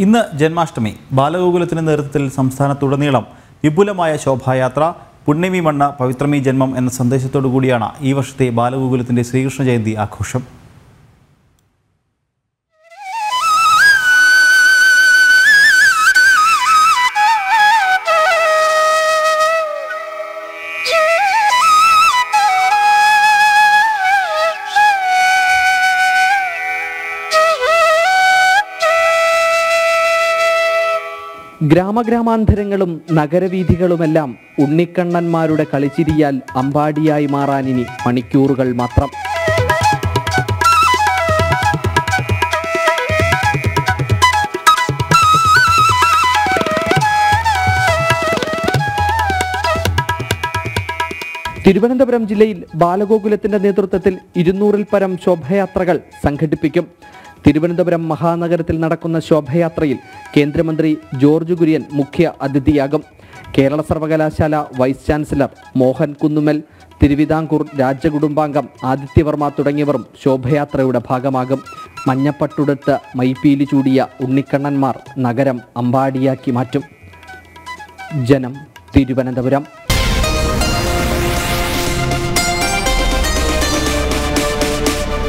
ഇന്ന് ജന്മാഷ്ടമി. ബാലഗോകുലത്തിന്റെ നേതൃത്വത്തിൽ സംസ്ഥാനത്തുടനീളം വിപുലമായ ശോഭായാത്ര. പുണ്യമി മണ്ണ പവിത്രമീ ജന്മം എന്ന സന്ദേശത്തോടു കൂടിയാണ് ഈ വർഷത്തെ ബാലഗോകുലത്തിന്റെ ശ്രീകൃഷ്ണ ജയന്തി ആഘോഷം. ഗ്രാമഗ്രാമാന്തരങ്ങളും നഗരവീഥികളുമെല്ലാം ഉണ്ണിക്കണ്ണന്മാരുടെ കളിച്ചിരിയാൽ അമ്പാടിയായി മാറാനിനി മണിക്കൂറുകൾ മാത്രം. തിരുവനന്തപുരം ജില്ലയിൽ ബാലഗോകുലത്തിന്റെ നേതൃത്വത്തിൽ 200-ൽ പരം ശോഭയാത്രകൾ സംഘടിപ്പിക്കും. തിരുവനന്തപുരം മഹാനഗരത്തിൽ നടക്കുന്ന ശോഭയാത്രയിൽ കേന്ദ്രമന്ത്രി ജോർജ് കുര്യൻ മുഖ്യ അതിഥിയാകും. കേരള സർവകലാശാല വൈസ് ചാൻസലർ മോഹൻ കുന്നുമ്മൽ, തിരുവിതാംകൂർ രാജകുടുംബാംഗം ആദിത്യവർമ്മ തുടങ്ങിയവരും ശോഭയാത്രയുടെ ഭാഗമാകും. മഞ്ഞപ്പട്ടുടുത്ത് മൈപ്പീലി ചൂടിയ ഉണ്ണിക്കണ്ണന്മാർ നഗരം അമ്പാടിയാക്കി മാറ്റും. ജനം, തിരുവനന്തപുരം.